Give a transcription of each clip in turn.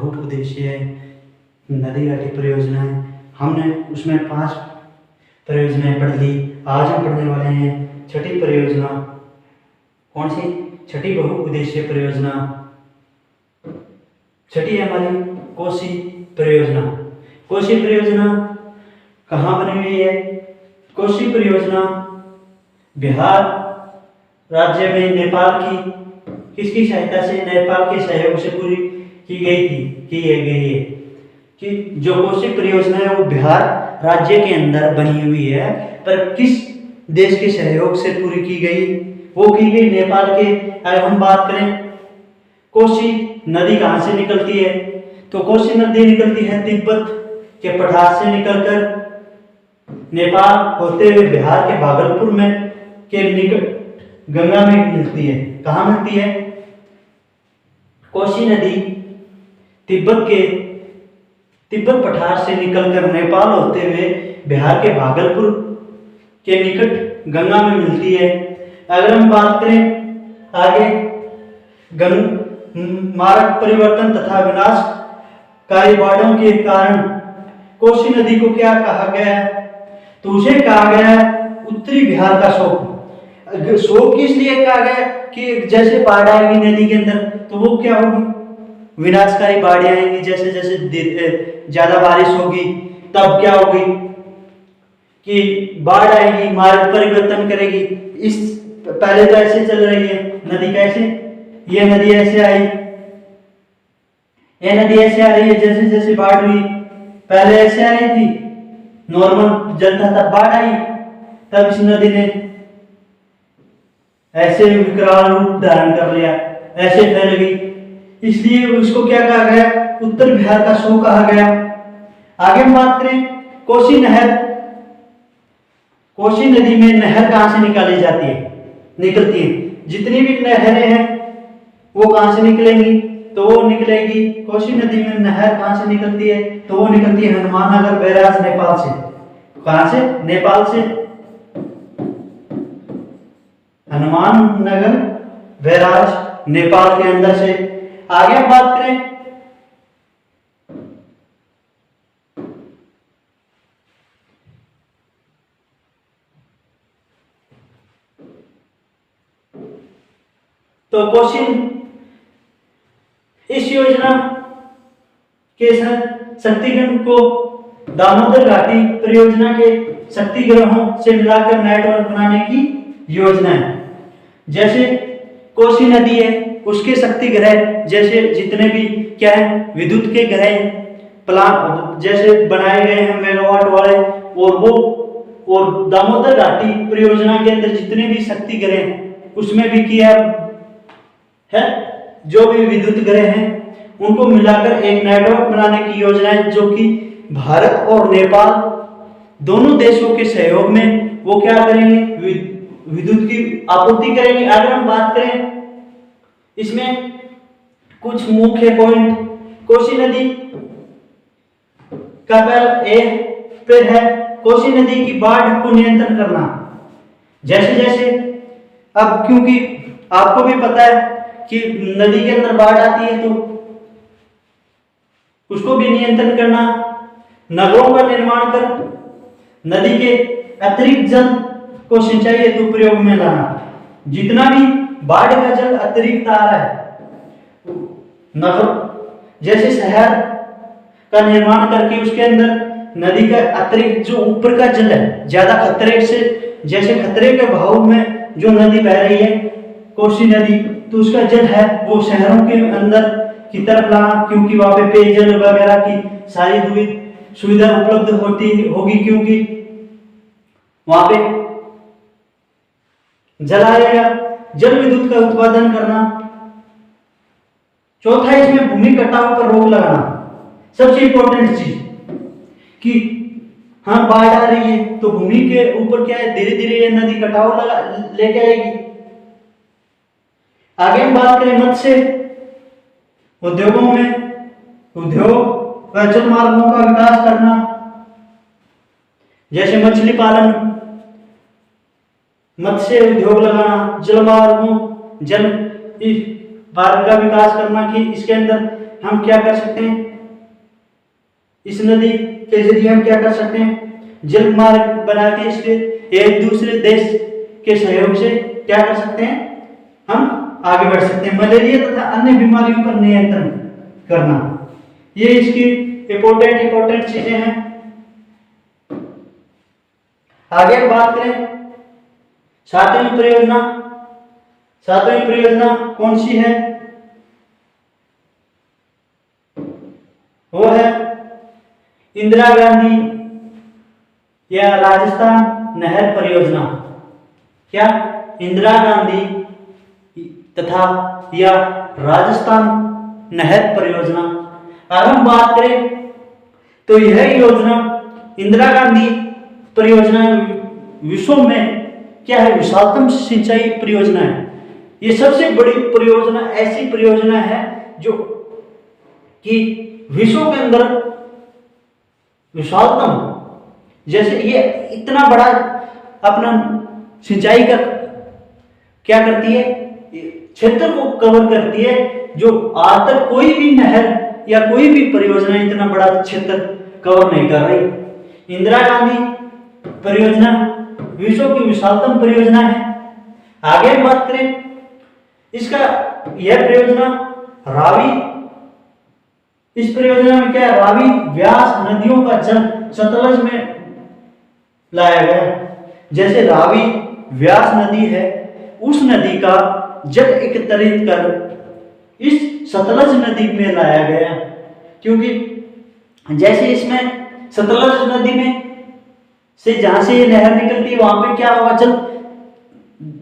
बहुउद्देशीय नदी घाटी परियोजना है। हमने उसमें 5 परियोजनाएं पढ़ ली। आज हम पढ़ने वाले हैं छठी परियोजना। कौन सी? छठी बहुउद्देशीय परियोजना। छठी है हमारी कोसी परियोजना। कोसी परियोजना कहाँ बनी हुई है? कोसी परियोजना बिहार राज्य में नेपाल की किसकी सहायता से, नेपाल के सहयोग से पूरी की गई है कि जो कोसी परियोजना है वो बिहार राज्य के अंदर बनी हुई है, पर किस देश के सहयोग से पूरी की गई? वो की गई नेपाल के। अगर हम बात करें कोसी नदी कहाँ से निकलती है, तो कोसी नदी निकलती है तिब्बत के पठार से निकलकर नेपाल होते हुए बिहार के भागलपुर में के निकट गंगा में मिलती है। कहाँ मिलती है? कोसी नदी तिब्बत पठार से निकलकर नेपाल होते हुए बिहार के भागलपुर के निकट गंगा में मिलती है। अगर हम बात करें आगे मार्ग परिवर्तन तथा विनाशकारी बाढ़ों के कारण कोसी नदी को क्या कहा गया है? तो उसे कहा गया है उत्तरी बिहार का शोक। शोक किस लिए कहा गया कि जैसे बाढ़ आएगी नदी के अंदर तो वो क्या होगी? विनाशकारी बाढ़ आएंगी। जैसे जैसे ज्यादा बारिश होगी तब क्या होगी कि बाढ़ आएगी, मार्ग परिवर्तन करेगी। इस पहले तो ऐसे चल रही है नदी, कैसे? ये नदी ऐसे आई, ये नदी ऐसे आ रही है। जैसे जैसे बाढ़ हुई, पहले ऐसे आ रही थी, नॉर्मल जल था, तब बाढ़ आई, तब इस नदी ने ऐसे विकराल रूप धारण कर लिया, ऐसे फैल गई। इसलिए उसको क्या कहा गया? उत्तर बिहार का शोक कहा गया। आगे हम बात करें कोसी नहर। कोसी नदी में नहर कहां से निकलती है? जितनी भी नहरें हैं वो कहां से निकलेंगी? तो वो निकलेगी कोसी नदी में नहर कहां से निकलती है? तो वो निकलती है हनुमान नगर बैराज नेपाल से। कहां से? नेपाल से। हनुमान नगर बैराज नेपाल के अंदर से। आगे हम बात करें तो कोसी इस योजना के शक्तिगृह को दामोदर घाटी परियोजना के शक्तिगृहों से मिलाकर नेटवर्क बनाने की योजना है। जैसे कोसी नदी है उसके शक्ति ग्रह, जैसे जितने भी क्या है विद्युत के ग्रह प्लांट जैसे बनाए गए हैं मेगावाट वाले, और दामोदर घाटी परियोजना के अंदर जितने भी शक्ति ग्रह उसमें भी किया है, जो भी विद्युत ग्रह हैं उनको मिलाकर एक नेटवर्क बनाने की योजना है, जो कि भारत और नेपाल दोनों देशों के सहयोग में वो क्या करेंगे? विद्युत की आपूर्ति करेंगे। अगर हम बात करें इसमें कुछ मुख्य पॉइंट, कोसी नदी का पे है कोसी नदी की बाढ़ को नियंत्रण करना। जैसे जैसे अब क्योंकि आपको भी पता है कि नदी के अंदर बाढ़ आती है तो उसको भी नियंत्रण करना, नगरों का निर्माण कर नदी के अतिरिक्त जल को सिंचाई हेतु प्रयोग में लाना। जितना भी बाढ़ का जल अतिरिक्त आ रहा है नगर जैसे शहर का निर्माण करके उसके अंदर नदी का अतिरिक्त जो ऊपर का जल है ज्यादा खतरे से, जैसे खतरे के भाव में जो नदी बह रही है कोसी नदी, तो उसका जल है वो शहरों के अंदर की तरफ लाना, क्योंकि वहां पे पेयजल वगैरह की सारी सुविधा उपलब्ध होगी, क्योंकि वहां पे जल आएगा। जल विद्युत का उत्पादन करना। चौथा इसमें भूमि कटाव पर रोक लगाना। सबसे इंपॉर्टेंट चीज कि हाँ बाढ़ आ रही है तो भूमि के ऊपर क्या है, धीरे धीरे ये नदी कटाव लेके आएगी। आगे हम बात करें मत्स्य उद्योगों में उद्योग व जल मार्गों का विकास करना, जैसे मछली पालन, मत्स्य उद्योग लगाना, जल मार्गों जल मार्ग का विकास करना कि इसके अंदर हम क्या कर सकते हैं, इस नदी के जरिए हम क्या कर सकते हैं, जल मार्ग बना के इसके एक दूसरे देश के सहयोग से क्या कर सकते हैं, हम आगे बढ़ सकते हैं। मलेरिया तथा अन्य बीमारियों पर नियंत्रण करना, ये इसकी इंपॉर्टेंट चीजें हैं। आगे हम बात करें सातवीं परियोजना कौन सी है, वो है इंदिरा गांधी या राजस्थान नहर परियोजना। क्या, इंदिरा गांधी तथा या राजस्थान नहर परियोजना। अगर हम बात करें तो यह योजना इंदिरा गांधी परियोजना विश्व में क्या है, विशालतम सिंचाई परियोजना है। ये सबसे बड़ी परियोजना, ऐसी परियोजना है जो कि विश्व के अंदर विशालतम, जैसे ये इतना बड़ा अपना सिंचाई का क्या करती है, क्षेत्र को कवर करती है, जो आज तक कोई भी नहर या कोई भी परियोजना इतना बड़ा क्षेत्र कवर नहीं कर रही। इंदिरा गांधी परियोजना विश्व की विशालतम परियोजना है। आगे हम बात करें इसका, यह परियोजना रावी, इस परियोजना में क्या है, रावी व्यास नदियों का जल सतलज में लाया गया। जैसे रावी व्यास नदी है, उस नदी का जल एकत्रित कर इस सतलज नदी में लाया गया, क्योंकि जैसे इसमें सतलज नदी में से जहां से ये नहर निकलती है वहां पे क्या होगा, जल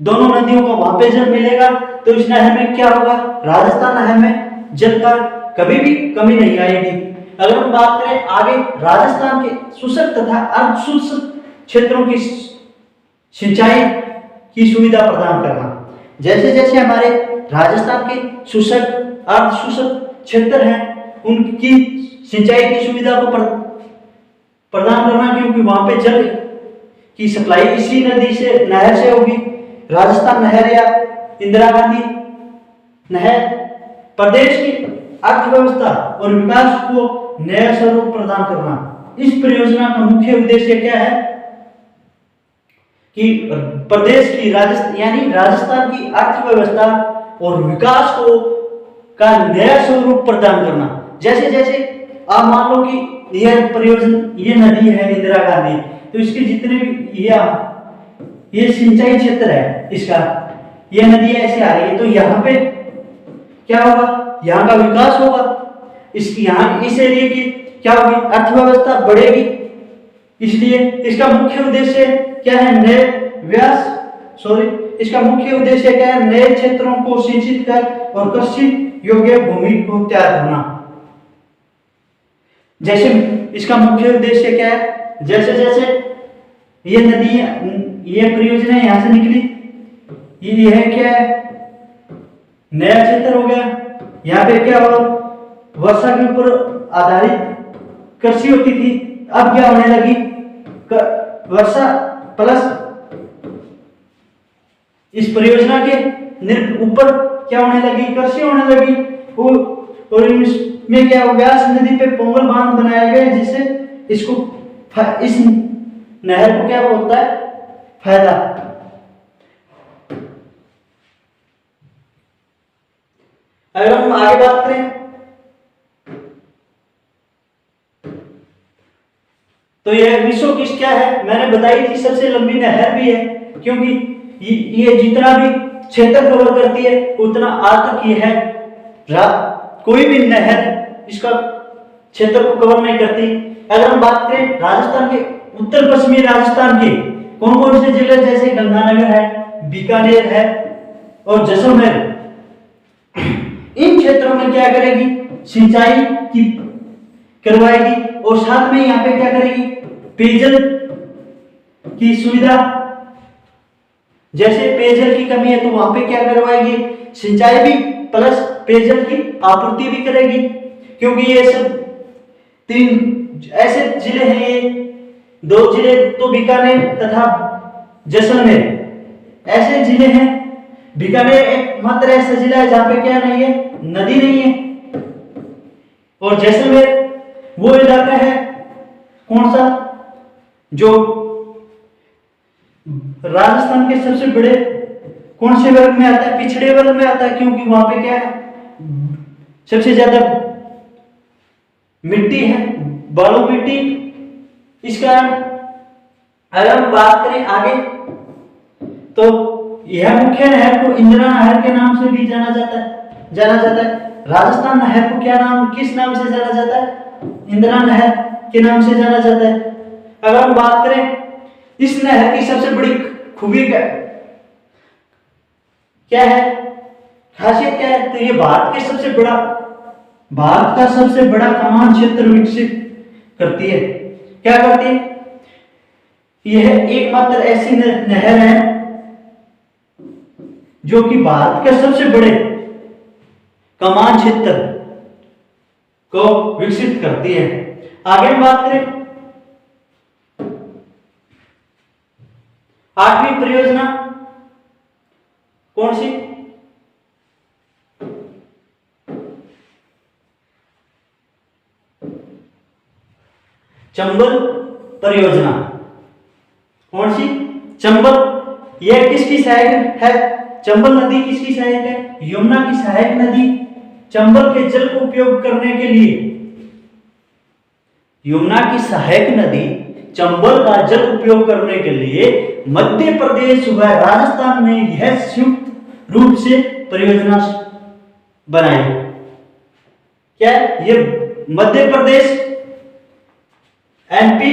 दोनों नदियों को वहां पे जल मिलेगा, तो इस नहर में क्या होगा, राजस्थान नहर में जल का कभी भी कमी नहीं आएगी। अगर हम बात करें आगे राजस्थान के शुष्क तथा अर्धशुष्क क्षेत्रों की सिंचाई की सुविधा प्रदान करना, जैसे जैसे हमारे राजस्थान के शुष्क अर्धशुष्क क्षेत्र हैं उनकी सिंचाई की सुविधा को प्रदान करना, क्योंकि वहां पे जल की सप्लाई इसी नदी से, नहर से होगी। राजस्थान नहर या इंदिरा गांधी नहर प्रदेश की अर्थव्यवस्था और विकास को नया स्वरूप प्रदान करना। इस परियोजना का मुख्य उद्देश्य क्या है कि प्रदेश की यानी राजस्थान की अर्थव्यवस्था और विकास को का नया स्वरूप प्रदान करना। जैसे जैसे आप मान लो कि यह परियोजना, ये नदी है इंदिरा गांधी, तो इसके जितने भी ये सिंचाई क्षेत्र है इसका, ये नदी ऐसे आ रही है, तो यहाँ पे क्या होगा, यहाँ का विकास होगा, इसकी यहाँ इस एरिया की क्या होगी, अर्थव्यवस्था बढ़ेगी। इसलिए इसका मुख्य उद्देश्य क्या है, इसका मुख्य उद्देश्य क्या है, नए क्षेत्रों को सिंचित कर और कृषि योग्य भूमि को तैयार करना। जैसे इसका मुख्य उद्देश्य क्या है, जैसे जैसे ये नदी, ये परियोजना यहाँ से निकली, ये है क्या है, नया क्षेत्र हो गया। यहाँ पे क्या हो, वर्षा के ऊपर आधारित कृषि होती थी, अब क्या होने लगी, वर्षा प्लस इस परियोजना के ऊपर क्या होने लगी, कृषि होने लगी। और इसमें क्या हो, व्यास नदी पे पोंगल बांध बनाया गया, जिससे इसको इस नहर को क्या होता है, फायदा। अगर हम आगे बात करें तो यह विश्व की क्या है, मैंने बताई थी सबसे लंबी नहर भी है, क्योंकि ये जितना भी क्षेत्र कवर करती है उतना आज तक ये है, कोई भी नहर इसका क्षेत्र को कवर नहीं करती। अगर हम बात करें राजस्थान के उत्तर पश्चिमी राजस्थान के कौन कौन से जिले, जैसे गंगानगर है, बीकानेर है और जैसलमेर, इन क्षेत्रों में क्या करेगी, सिंचाई की करवाएगी और साथ में यहाँ पे क्या करेगी, पेयजल की सुविधा, जैसे पेयजल की कमी है तो वहां पे क्या करवाएगी, सिंचाई भी प्लस पेयजल की आपूर्ति भी करेगी। क्योंकि ये सब तीन ऐसे जिले हैं, ये दो जिले तो बीकानेर तथा जैसलमेर ऐसे जिले हैं। बीकानेर एकमात्र ऐसा जिला है जहां पे क्या नहीं है, नदी नहीं है, और जैसलमेर वो इलाका है कौन सा जो राजस्थान के सबसे बड़े कौन से वर्ग में आता है, पिछड़े वर्ग में आता है, क्योंकि वहां पे क्या है सबसे ज्यादा मिट्टी है, बालू मिट्टी। इस कारण अगर हम बात करें आगे तो यह मुख्य नहर को इंदिरा नहर के नाम से भी जाना जाता है। राजस्थान नहर को क्या नाम, किस नाम से जाना जाता है, इंदिरा नहर के नाम से जाना जाता है। अगर हम बात करें इस नहर की सबसे बड़ी खूबी क्या है, खासियत क्या है, तो ये भारत का सबसे बड़ा कमान क्षेत्र विकसित करती है। क्या करती है, यह एकमात्र ऐसी नहर है जो कि भारत के सबसे बड़े कमान क्षेत्र को विकसित करती है। आगे हम बात करें 8वीं परियोजना कौन सी, चंबल परियोजना। कौन सी, चंबल। यह किसकी सहायक है, चंबल नदी किसकी सहायक है, यमुना की सहायक नदी। चंबल के जल को उपयोग करने के लिए यमुना की सहायक नदी चंबल का जल उपयोग करने के लिए मध्य प्रदेश व राजस्थान में यह संयुक्त रूप से परियोजना बनाई। क्या ये मध्य प्रदेश, एमपी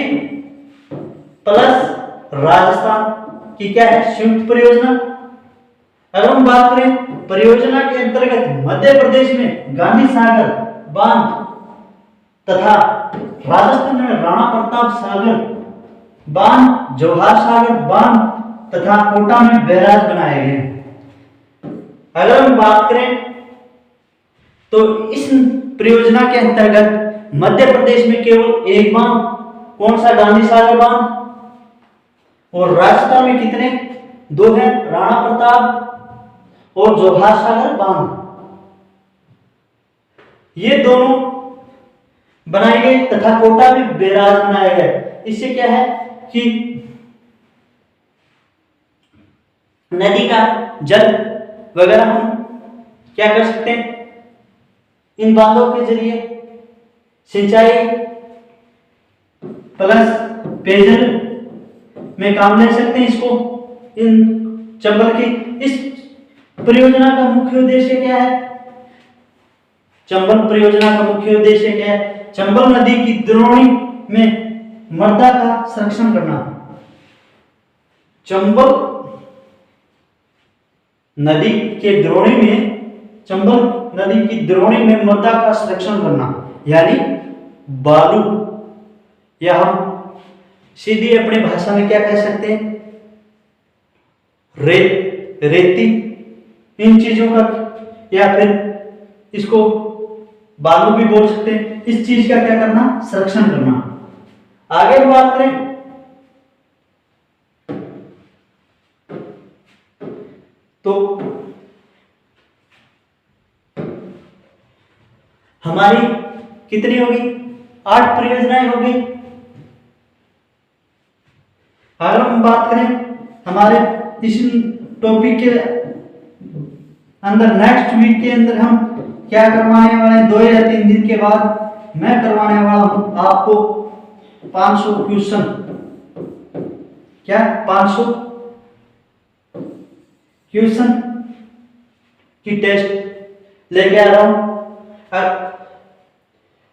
प्लस राजस्थान की क्या है संयुक्त परियोजना। अगर हम बात करें परियोजना के अंतर्गत मध्य प्रदेश में गांधी सागर बांध तथा राजस्थान में राणा प्रताप सागर बांध, जवाहर सागर बांध तथा कोटा में बैराज बनाए गए। अगर हम बात करें तो इस परियोजना के अंतर्गत मध्य प्रदेश में केवल एक बांध, कौन सा, गांधी सागर बांध, और राजस्थान में कितने, 2 हैं, राणा प्रताप और जवाहर सागर बांध। ये दोनों बनाए गए तथा कोटा में बैराज बनाया गया। इससे क्या है कि नदी का जल वगैरह हम क्या कर सकते हैं, इन बांधों के जरिए सिंचाई प्लस पेयजल में काम ले सकते हैं इसको। इन चंबल की इस परियोजना का मुख्य उद्देश्य क्या है, चंबल परियोजना का मुख्य उद्देश्य क्या है, चंबल नदी की द्रोणी में मृदा का संरक्षण करना। चंबल नदी के द्रोणी में, चंबल नदी की द्रोणी में मृदा का संरक्षण करना, यानी बालू, या हम सीधी अपनी भाषा में क्या कह सकते हैं, रेती, इन चीजों का, या फिर इसको बालू भी बोल सकते हैं, इस चीज का क्या करना, संरक्षण करना। आगे बात करें तो हमारी कितनी होगी, 8 परियोजनाएं हो गई। अगर हम बात करें हमारे इस टॉपिक के अंदर, नेक्स्ट वीक के अंदर हम क्या करवाने वाले हैं, 2 या 3 दिन के बाद मैं करवाने वाला हूं आपको 500 क्वेश्चन, क्या 500 क्वेश्चन की टेस्ट लेके आ रहा हूं।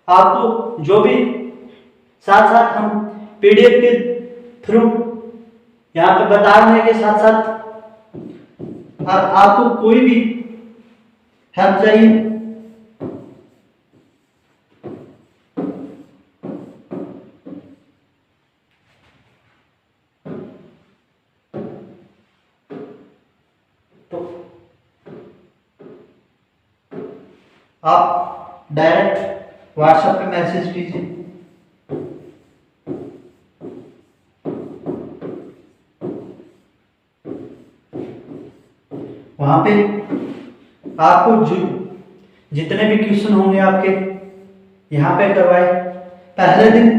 आपको जो भी साथ साथ हम पीडीएफ के थ्रू यहाँ पे बताने के साथ साथ आपको कोई भी हेल्प चाहिए तो आप डायरेक्ट व्हाट्सएप पे मैसेज कीजिए। वहां पे आपको जितने भी क्वेश्चन होंगे आपके यहाँ पे करवाए। पहले दिन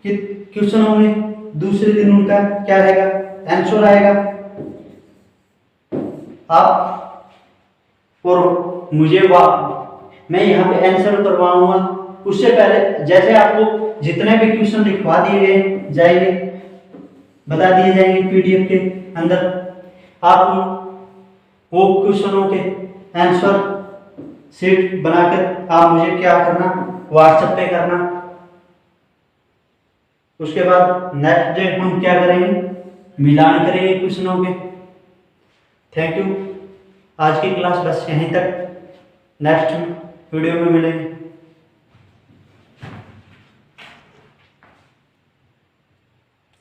कि क्वेश्चन होंगे, दूसरे दिन उनका क्या रहेगा, आंसर आएगा। आप और मुझे मैं यहाँ पे आंसर करवाऊंगा। उससे पहले जैसे आपको जितने भी क्वेश्चन लिखवा दिए गए जाएंगे, बता दिए जाएंगे पीडीएफ के अंदर, आप वो क्वेश्चनों के आंसर शीट बनाकर आप मुझे क्या करना, व्हाट्सएप पे करना। उसके बाद नेक्स्ट डे हम क्या करेंगे, मिलान करेंगे क्वेश्चनों के। Thank you. आज की क्लास बस यहीं तक, नेक्स्ट वीडियो में मिलेंगे।